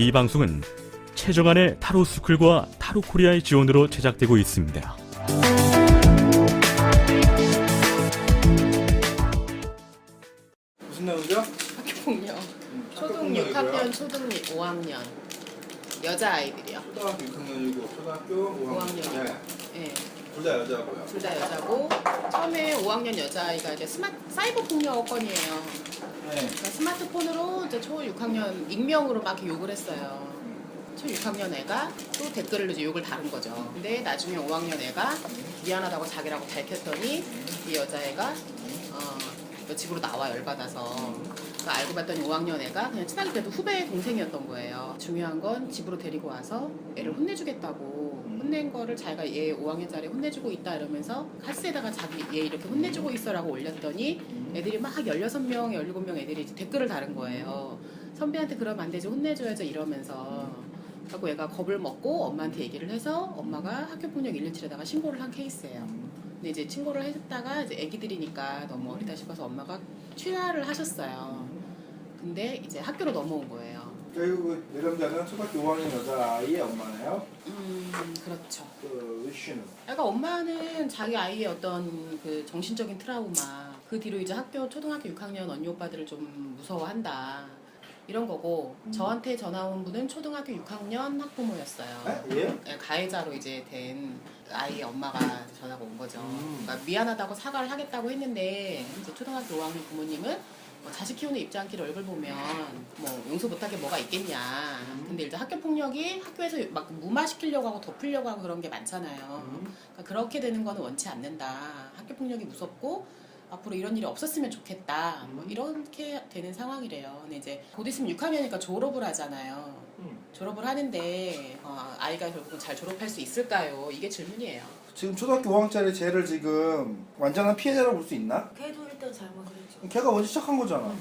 이 방송은 최정안의 타로스쿨과 타로코리아의 지원으로 제작되고 있습니다. 무슨 내용이죠? 학교폭력. 초등 6학년, 초등 5학년 여자아이들이요. 초등학교 6학년이고 초등학교 5학년. 네. 네. 둘 다 여자고요. 둘 다 여자고 처음에 5학년 여자아이가 이제 사이버 폭력 건이에요. 네. 그러니까 스마트폰으로 이제 초 6학년 익명으로 막 이렇게 욕을 했어요. 초 6학년 애가 또 댓글을 이제 욕을 다른 거죠. 근데 나중에 5학년 애가 미안하다고 자기라고 밝혔더니 이 여자애가 너 집으로 나와 열받아서. 그러니까 알고 봤더니 5학년 애가 그냥 친하게 그래도 후배 동생이었던 거예요. 중요한 건 집으로 데리고 와서 애를 혼내주겠다고 혼낸 거를 자기가 얘 5학년짜리 혼내주고 있다 이러면서 카스에다가 자기 얘 이렇게 혼내주고 있어라고 올렸더니 애들이 막 16명, 17명 애들이 이제 댓글을 다른 거예요. 선배한테 그러면 안 되지 혼내줘야죠 이러면서. 그래서 얘가 겁을 먹고 엄마한테 얘기를 해서 엄마가 학교폭력 117에다가 신고를 한 케이스예요. 근데 이제 신고를 했다가 이제 애기들이니까 너무 어리다 싶어서 엄마가 취하를 하셨어요. 근데 이제 학교로 넘어온 거예요. 결국 내담자는 초등학교 5학년 여자아이의 엄마네요. 그렇죠. 그 이슈는? 그러니까 엄마는 자기 아이의 어떤 그 정신적인 트라우마, 그 뒤로 이제 초등학교 6학년 언니 오빠들을 좀 무서워한다. 이런 거고 저한테 전화 온 분은 초등학교 6학년 학부모였어요. 예? 가해자로 이제 된 아이의 엄마가 전화가 온 거죠. 그러니까 미안하다고 사과를 하겠다고 했는데 이제 초등학교 5학년 부모님은 뭐 자식 키우는 입장길 얼굴 보면 뭐 용서 못할 게 뭐가 있겠냐. 근데 일단 학교 폭력이 학교에서 막 무마시키려고 하고 덮으려고 하고 그런 게 많잖아요. 그러니까 그렇게 되는 거는 원치 않는다. 학교 폭력이 무섭고 앞으로 이런 일이 없었으면 좋겠다. 뭐 이렇게 되는 상황이래요. 근데 이제 곧 있으면 6학년이니까 졸업을 하잖아요. 졸업을 하는데 아이가 결국은 잘 졸업할 수 있을까요? 이게 질문이에요. 지금 초등학교 5학년짜리 쟤를 지금 완전한 피해자라고 볼 수 있나? 걔도 일단 잘못을 했죠. 걔가 먼저 시작한 거잖아.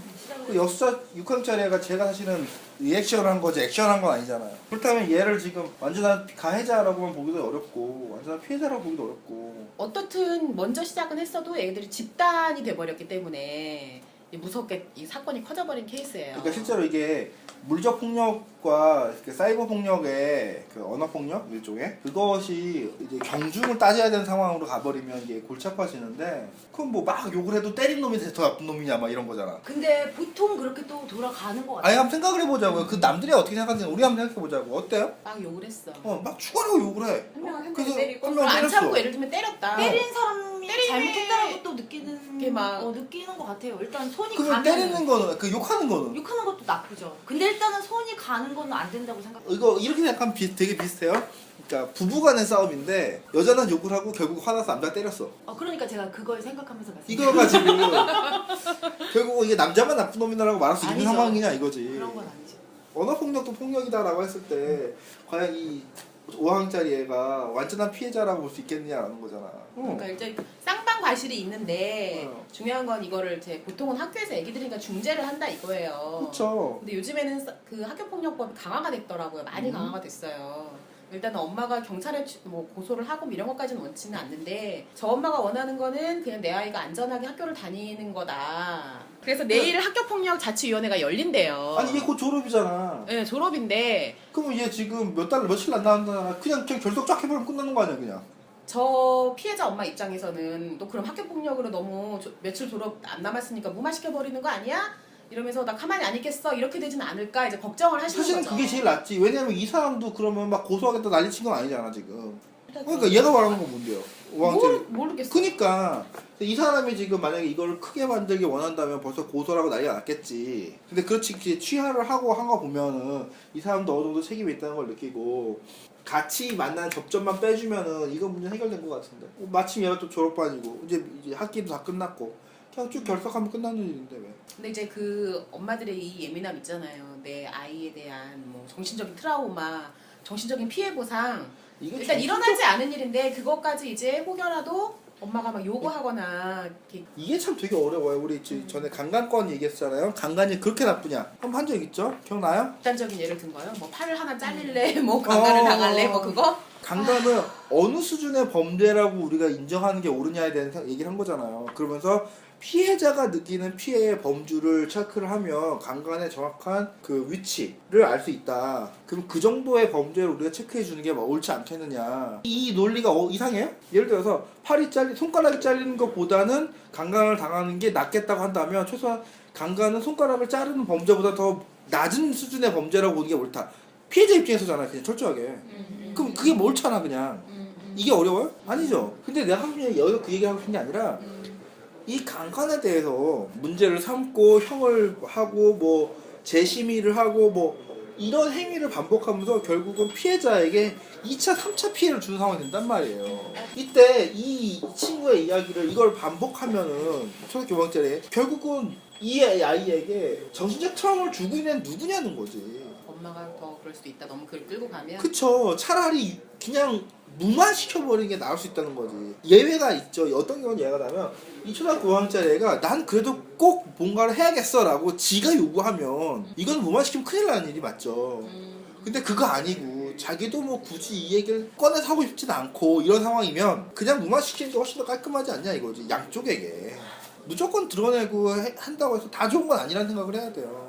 그 시작을 6학년짜리 애가 제가 사실은 리액션을 한 거지 액션한 건 아니잖아요. 그렇다면 얘를 지금 완전한 가해자라고만 보기도 어렵고 완전한 피해자라고 보기도 어렵고. 어떻든 먼저 시작은 했어도 애들이 집단이 돼버렸기 때문에 무섭게 이 사건이 커져버린 케이스예요. 그러니까 실제로 이게 물적 폭력과 사이버 폭력의 그 언어 폭력 일종의 그것이 이제 경중을 따져야 되는 상황으로 가버리면 이게 골치 아파지는데 그럼 뭐 막 욕을 해도 때린 놈이 더 나쁜 놈이냐 막 이런 거잖아. 근데 보통 그렇게 또 돌아가는 것 아니 같아요. 한번 생각을 해보자고요. 그 남들이 어떻게 생각하는지 우리 한번 생각해보자고. 어때요? 막 욕을 했어. 막 죽어라고 욕을 해. 한 그래서 명 때리고 한 명 안 때렸어. 참고 예를 들면 때렸다. 때린 사람이 때리네. 잘못했다는 것도 느끼는 이게 막 느끼는 것 같아요. 일단 손이 그러면 가면 때리는 거는 그 욕하는 거는 욕하는 것도 나쁘죠. 근데 일단은 손이 가는 거는 안 된다고 생각해요. 이거 이렇게 생각하면 되게 비슷해요. 그러니까 부부간의 싸움인데 여자는 욕을 하고 결국 화나서 남자 때렸어. 그러니까 제가 그걸 생각하면서 이거 가지고 결국 이게 남자만 나쁜 놈이다라고 말할 수 있는 아니죠. 상황이냐 이거지. 그런 건 아니죠. 언어 폭력도 폭력이다라고 했을 때 과연 이 5학년짜리 애가 완전한 피해자라고 볼 수 있겠느냐라는 거잖아. 그러니까 이제 쌍방과실이 있는데 중요한 건 이거를 이제 보통은 학교에서 애기들이니까 중재를 한다 이거예요. 그렇죠. 근데 요즘에는 그 학교폭력법이 강화가 됐더라고요. 많이 강화가 됐어요. 일단 엄마가 경찰에 뭐 고소를 하고 이런 것까지는 원치는 않는데 저 엄마가 원하는 거는 그냥 내 아이가 안전하게 학교를 다니는 거다. 그래서 내일 학교폭력 자치위원회가 열린대요. 아니 이게 곧 졸업이잖아. 네, 졸업인데 그럼 얘 지금 며칠 안 남았잖아. 그냥 결석 쫙 해버리면 끝나는 거 아니야 그냥. 저 피해자 엄마 입장에서는 또 그럼 학교폭력으로 너무 며칠 졸업 안 남았으니까 무마시켜버리는 거 아니야? 이러면서 나 가만히 안 있겠어 이렇게 되진 않을까 이제 걱정을 하시는 사실은 거죠. 그게 제일 낫지. 왜냐면 이 사람도 그러면 막 고소하겠다 난리친 건 아니잖아 지금. 그러니까 얘가 말하는 건 뭔데요? 5학년짜리. 모르겠어. 그니까 이 사람이 지금 만약에 이걸 크게 만들기 원한다면 벌써 고소라고 난리가 났겠지. 근데 그렇지 취하를 하고 한 거 보면은 이 사람도 어느 정도 책임이 있다는 걸 느끼고 같이 만난 접점만 빼주면은 이거 문제 해결된 것 같은데. 마침 얘가 또 졸업반이고 이제 학기도 다 끝났고 그냥 쭉 결석하면 끝나는 일인데 왜? 근데 이제 그 엄마들의 이 예민함 있잖아요. 내 아이에 대한 뭐 정신적인 트라우마, 정신적인 피해 보상. 일단 일어나지 않은 일인데 그것까지 이제 혹여라도 엄마가 막 요구하거나 이렇게. 이게 참 되게 어려워요. 우리 전에 강간권 얘기했잖아요. 강간이 그렇게 나쁘냐? 한번 한 적 있죠? 기억나요? 극단적인 예를 든 거요. 뭐 팔을 하나 잘릴래, 뭐 강간을 당할래, 뭐 그거. 강간은 어느 수준의 범죄라고 우리가 인정하는 게 옳으냐에 대한 얘기를 한 거잖아요. 그러면서 피해자가 느끼는 피해의 범주를 체크를 하면 강간의 정확한 그 위치를 알 수 있다. 그럼 그 정도의 범죄를 우리가 체크해 주는 게 옳지 않겠느냐. 이 논리가 이상해요? 예를 들어서 손가락이 잘리는 것보다는 강간을 당하는 게 낫겠다고 한다면 최소한 강간은 손가락을 자르는 범죄보다 더 낮은 수준의 범죄라고 보는 게 옳다. 피해자 입장에서잖아, 그냥 철저하게. 그럼 그게 옳잖아, 그냥. 이게 어려워요? 아니죠. 근데 내가 여기서 그 얘기하고 싶은 게 아니라 이 강간에 대해서 문제를 삼고 형을 하고 뭐 재심의를 하고 뭐 이런 행위를 반복하면서 결국은 피해자에게 2차, 3차 피해를 주는 상황이 된단 말이에요. 이때 이 친구의 이야기를 이걸 반복하면은 초등학교 5학년짜리 결국은 이 아이에게 정신적 트라우마를 주고 있는 누구냐는 거지. 엄마가 더 그럴 수도 있다. 너무 그걸 끌고 가면. 그쵸. 차라리 그냥 무마시켜버리는 게 나을 수 있다는 거지. 예외가 있죠. 어떤 경우는 예외가 나면 이 초등학교 5학년짜리 애가 난 그래도 꼭 뭔가를 해야겠어 라고 지가 요구하면 이건 무마시키면 큰일 나는 일이 맞죠. 근데 그거 아니고 자기도 뭐 굳이 이 얘기를 꺼내서 하고 싶진 않고 이런 상황이면 그냥 무마시키는 게 훨씬 더 깔끔하지 않냐 이거지. 양쪽에게. 무조건 드러내고 한다고 해서 다 좋은 건 아니라는 생각을 해야 돼요.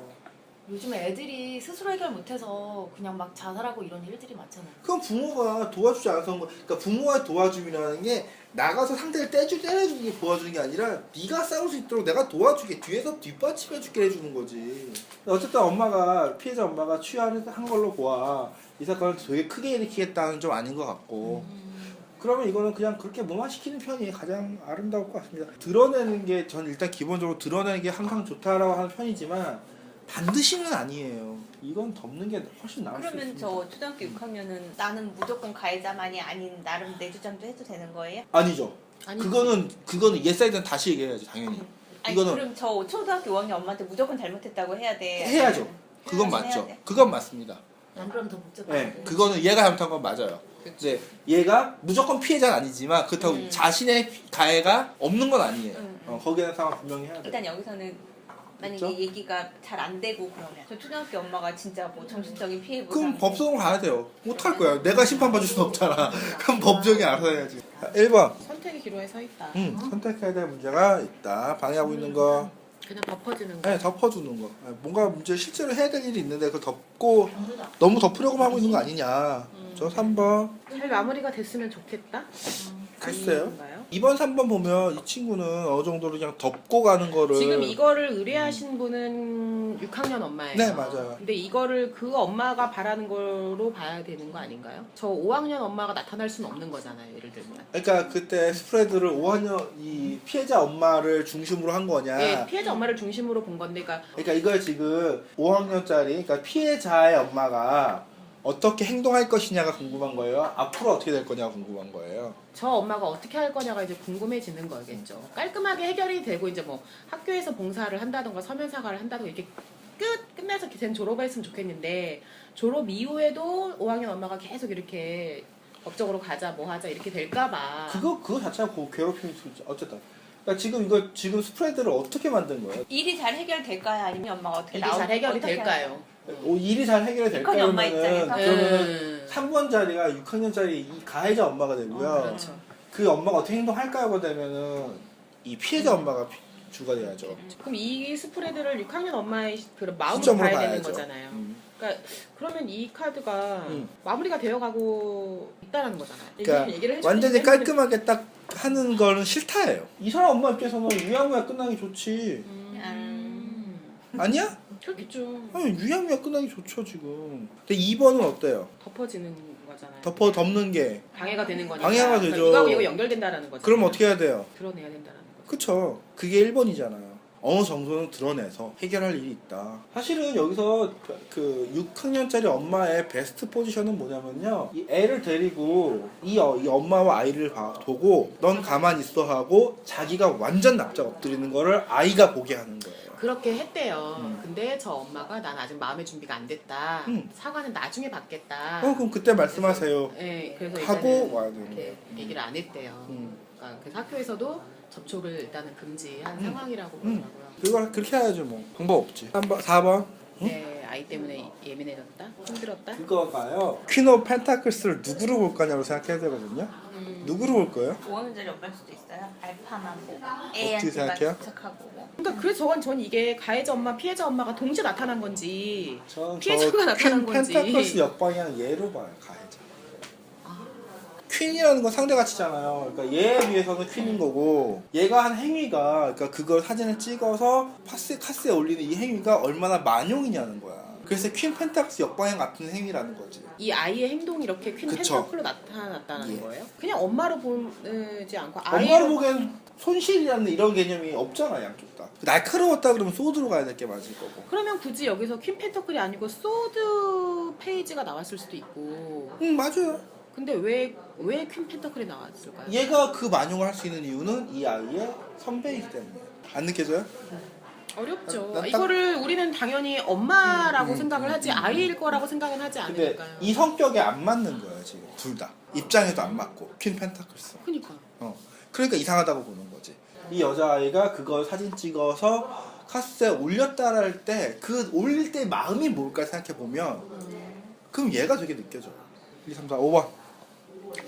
요즘 애들이 스스로 해결 못해서 그냥 막 자살하고 이런 일들이 많잖아요. 그건 부모가 도와주지 않아서 그러니까 부모의 도와줌이라는 게 나가서 상대를 때려주는 게 도와주는 게 아니라 네가 싸울 수 있도록 내가 도와줄게 뒤에서 뒷받침해줄게 해주는 거지. 어쨌든 피해자 엄마가 취하를 한 걸로 보아 이 사건을 되게 크게 일으키겠다는 좀 아닌 것 같고 그러면 이거는 그냥 그렇게 무마시키는 편이 가장 아름다울 것 같습니다. 드러내는 게 전 일단 기본적으로 드러내는 게 항상 좋다라고 하는 편이지만 반드시는 아니에요. 이건 덮는 게 훨씬 나을 수 그러면 있습니다. 저 초등학교 6학년은 나는 무조건 가해자만이 아닌 나름 내 주장도 해도 되는 거예요? 아니죠. 아니지. 그거는 옛사이드는 다시 얘기해야지 당연히. 아니 이거는 그럼 저 초등학교 5학년 엄마한테 무조건 잘못했다고 해야 돼? 해야죠. 그건 해야 맞죠. 돼. 그건 맞습니다. 안 그러면 더 복잡해. 네, 그거는 얘가 잘못한 건 맞아요. 이제 얘가 무조건 피해자는 아니지만 그렇다고 자신의 가해가 없는 건 아니에요. 거기에는 상황 분명히 해야 돼. 일단 여기서는 만약에 그렇죠? 얘기가 잘 안 되고 그러면 저 초등학교 엄마가 진짜 뭐 정신적인 피해 보상 그럼 법정으로 가야 돼요. 못할 거야. 내가 심판받을 수는 없잖아. 그럼 법정이 알아서 해야지. 1번. 선택의 기로에 서 있다. 선택해야 될 문제가 있다. 방해하고 있는 거. 그냥 덮어지는 거. 네, 덮어주는 거. 뭔가 문제 실제로 해야 될 일이 있는데 그걸 덮고 너무 덮으려고만 하고 있는 거 아니냐. 저 3번. 잘 마무리가 됐으면 좋겠다. 글쎄요. 아닌가요? 2번, 3번 보면 이 친구는 어느 정도로 그냥 덮고 가는 거를 지금 이거를 의뢰하신 분은 6학년 엄마예요. 네, 맞아요. 근데 이거를 그 엄마가 바라는 거로 봐야 되는 거 아닌가요? 저 5학년 엄마가 나타날 수는 없는 거잖아요. 예를 들면. 그러니까 그때 스프레드를 5학년 이 피해자 엄마를 중심으로 한 거냐. 네, 피해자 엄마를 중심으로 본 건데, 그러니까 이걸 지금 5학년짜리 그러니까 피해자의 엄마가 어떻게 행동할 것이냐가 궁금한 거예요. 앞으로 어떻게 될 거냐가 궁금한 거예요. 저 엄마가 어떻게 할 거냐가 이제 궁금해지는 거겠죠. 깔끔하게 해결이 되고 이제 뭐 학교에서 봉사를 한다던가 서면 사과를 한다던가 이렇게 끝내서 된 졸업을 했으면 좋겠는데 졸업 이후에도 5학년 엄마가 계속 이렇게 법적으로 가자 뭐 하자 이렇게 될까봐. 그거 자체가 괴롭힘이 어쨌든. 그러니까 지금 스프레드를 어떻게 만든 거예요? 일이 잘 해결될까요? 아니면 엄마가 어떻게 일이 잘 해결이 어떻게 될까요? 일이 잘 해결이 될까요? 엄마 입장에서? 그러면 3번 자리가 6학년짜리 이 가해자 엄마가 되고요. 그렇죠. 그 엄마가 어떻게 행동할까요가 되면은 이 피해자 엄마가 주가 돼야죠. 그럼 이 스프레드를 6학년 엄마의 그런 마음으로 시점으로 봐야 되는 봐야죠. 거잖아요. 그러니까 그러면 이 카드가 음. 마무리가 되어가고 있다는 거잖아요. 그러니까 얘기를 해주기 완전히 때문에 깔끔하게 딱 하는 거는 싫다예요. 이 사람 엄마 입장에서는 유야무야 끝나기 좋지. 아니야? 그렇겠죠. 아니 유야무야 끝나기 좋죠 지금. 근데 2번은 어때요? 덮어지는 거잖아요. 덮는 게 방해가 되는 거니까. 방해가 되죠. 그러니까 이거하고 이거 연결된다라는 거죠. 그럼 어떻게 해야 돼요? 드러내야 된다는 거죠. 그쵸. 그게 1번이잖아요. 어느 정도는 드러내서 해결할 일이 있다. 사실은 여기서 그 6학년짜리 엄마의 베스트 포지션은 뭐냐면요. 이 애를 데리고 이 엄마와 아이를 보고 넌 가만히 있어 하고 자기가 완전 납작 엎드리는 거를 아이가 보게 하는 거예요. 그렇게 했대요. 근데 저 엄마가 난 아직 마음의 준비가 안 됐다. 음. 사과는 나중에 받겠다. 그럼 그때 말씀하세요. 네, 그래서 하고 일단은 와야 되는 이렇게 거예요. 얘기를 안 했대요. 음. 그러니까 그래서 학교에서도 접촉을 일단은 금지한 상황이라고 그러더라고요. 그걸 그렇게 해야죠 뭐. 방법 없지. 4번. 네, 아이 때문에 예민해졌다? 힘들었다? 그거가요. 퀸 오브 펜타클스를 누구로 볼 거냐고 생각해야 되거든요. 누구로 볼 거예요? 5학년짜리 엄마일 수도 있어요. 알파만 보고 어떻게 애한테만 생각해요? 집착하고 뭐. 그러니까 그래서 전 이게 가해자 엄마, 피해자 엄마가 동시에 나타난 건지 전 피해자가 나타난 퀸 건지. 펜타클스 역방향 얘로 봐요. 가해자. 퀸이라는 건 상대가치잖아요. 그러니까 얘에 비해서는 퀸인 거고 얘가 한 행위가 그러니까 그걸 사진을 찍어서 카스에 올리는 이 행위가 얼마나 만용이냐는 거야. 그래서 퀸 펜타클스 역방향 같은 행위라는 거지. 이 아이의 행동이 이렇게 퀸 그쵸. 펜타클로 나타났다는 예. 거예요? 그냥 엄마로 보지 않고 엄마를 보기엔 손실이라는 이런 개념이 없잖아 양쪽 다. 날카로웠다 그러면 소드로 가야 될 게 맞을 거고. 그러면 굳이 여기서 퀸 펜타클이 아니고 소드 페이지가 나왔을 수도 있고. 응 맞아요. 근데 왜 퀸 펜타클이 나왔을까요? 얘가 그 만용을 할 수 있는 이유는 이 아이의 선배이기 때문에. 안 느껴져요? 어렵죠. 난 딱- 이거를 우리는 당연히 엄마라고 생각을 하지 아이일 거라고 생각은 하지 근데 않으니까요. 이 성격에 안 맞는 거야 지금 둘 다. 입장에도 안 맞고 퀸 펜타클스. 그니까. 그러니까 이상하다고 보는 거지. 이 여자아이가 그걸 사진 찍어서 카스에 올렸다 할 때 그 올릴 때 마음이 뭘까 생각해 보면 그럼 얘가 되게 느껴져요. 1, 2, 3, 4, 5번.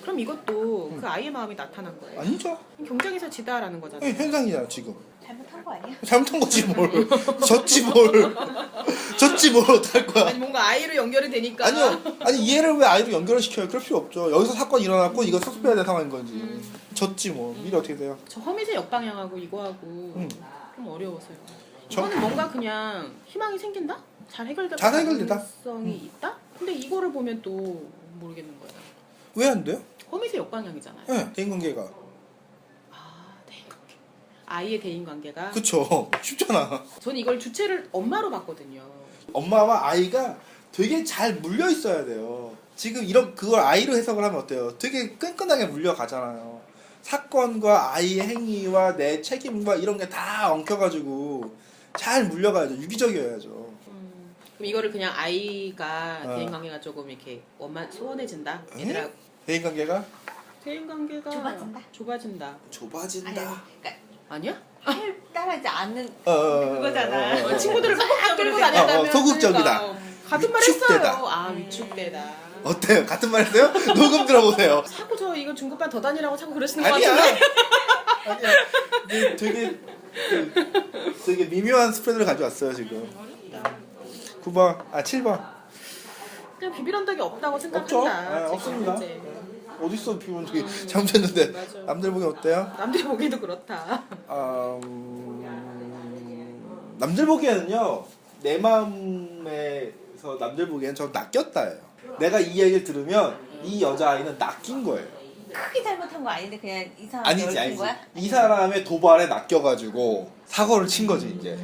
그럼 이것도 그 아이의 마음이 나타난 거예요. 아니죠. 경쟁에서 지다라는 거잖아요. 현상이잖아 지금. 잘못한 거 아니야? 잘못한 거지 뭘. 졌지 뭘. 졌지 뭘 어떡할 거야. 아니 뭔가 아이로 연결이 되니까. 아니요. 아니 얘를 왜 아이로 연결을 시켜요? 그럴 필요 없죠. 여기서 사건이 일어났고 이거 수습해야 될 상황인 건지. 졌지 뭐. 미래 어떻게 돼요? 저 허밋의 역방향하고 이거하고 좀 어려워서요. 이거는 뭔가 그냥 희망이 생긴다? 잘 해결될 잘 해결되다. 가능성이 있다? 근데 이거를 보면 또 모르겠는 거예요. 왜 안 돼요? 허밋의 역방향이잖아요. 네. 대인관계가. 아, 대인관계. 아이의 대인관계가. 그쵸. 쉽잖아. 저는 이걸 주체를 엄마로 봤거든요. 엄마와 아이가 되게 잘 물려 있어야 돼요. 지금 이런 그걸 아이로 해석을 하면 어때요? 되게 끈끈하게 물려가잖아요. 사건과 아이의 행위와 내 책임과 이런 게 다 엉켜가지고 잘 물려가야죠. 유기적이어야죠. 그럼 이거를 그냥 아이가 어. 대인관계가 조금 이렇게 소원해진다. 에? 얘들아 대인관계가 대인관계가 좁아진다? 좁아진다. 좁아진다. 그러니까 아니야? 해 따라하지 않는 그거잖아. 그거잖아. 친구들을 막 끌고 다녔다면 소극적이다. 그러니까, 같은 말 위축되다. 했어요. 아 위축되다. 어때요? 같은 말 했어요? 녹음 들어보세요. 자꾸 저 이거 중급반 더 다니라고 자꾸 그러시는 거 아니야. 같은데. 아니야. 되게 미묘한 스프레드를 가져왔어요 지금. 9번, 7번. 그냥 비빌 적이 없다고 없죠? 생각한다. 네, 지금 없습니다. 현재. 어딨어 비면 되게 잘못했는데 맞아. 남들 보기엔 어때요? 남들이 보기에도 그렇다. 남들 보기에는요 내 마음에서 남들 보기에는 저 낚였다예요. 내가 이 얘기를 들으면 이 여자아이는 낚인 거예요. 크게 잘못한 거 아닌데 그냥 이 사람 아니지 얽힌 거야? 이 사람의 도발에 낚여가지고 사고를 친 거지 이제.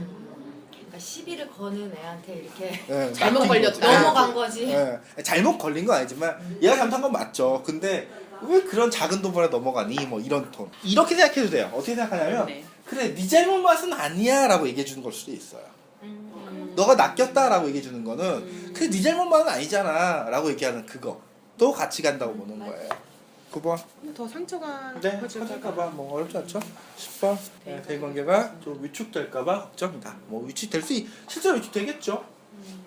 그러니까 시비를 거는 애한테 이렇게 예, 잘못 낚인 걸렸다. 거지. 넘어간 거지. 예, 잘못 걸린 건 아니지만 얘가 잘못한 건 맞죠. 근데 왜 그런 작은 도발에 넘어가니? 뭐 이런 톤. 이렇게 생각해도 돼요. 어떻게 생각하냐면 네. 그래 네 잘못 맛은 아니야 라고 얘기해 주는 걸 수도 있어요. 너가 낚였다 라고 얘기해 주는 거는 그래 네 잘못 맛은 아니잖아 라고 얘기하는 그거 또 같이 간다고 보는 거예요. 9번. 더 상처가 네, 커질까 봐. 커질까봐 뭐 어렵지 않죠? 10번. 네, 대인관계가 좀 위축될까봐 걱정이다. 뭐 위축될 실제로 위축되겠죠.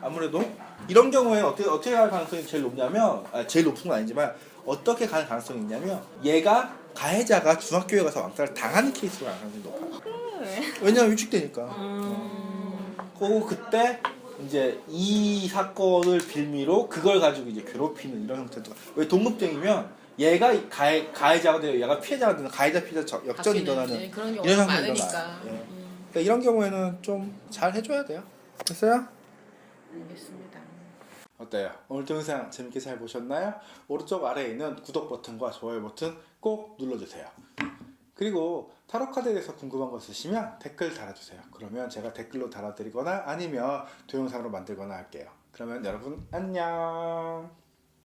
아무래도 이런 경우에 어떻게 갈 가능성이 제일 높냐면 제일 높은 건 아니지만 어떻게 갈 가능성이 있냐면 얘가 가해자가 중학교에 가서 왕따를 당하는 케이스로 갈 가능성이 높아요. 왜냐면 위축되니까. 그리고 그때 이제 이 사건을 빌미로 그걸 가지고 이제 괴롭히는 이런 형태도. 왜 동급쟁이면 얘가 가해자가 되고 얘가 피해자가 되는 가해자 피해자 역전이 일어나는 네, 그런 이런 경우가 상황이 많으니까. 일어나요. 예. 그러니까 이런 경우에는 좀 잘 해줘야 돼요. 됐어요? 알겠습니다. 어때요? 오늘 영상 재밌게 잘 보셨나요? 오른쪽 아래에 있는 구독 버튼과 좋아요 버튼 꼭 눌러주세요. 그리고 타로 카드에 대해서 궁금한 거 있으시면 댓글 달아주세요. 그러면 제가 댓글로 달아드리거나 아니면 동영상으로 만들거나 할게요. 그러면 여러분 안녕.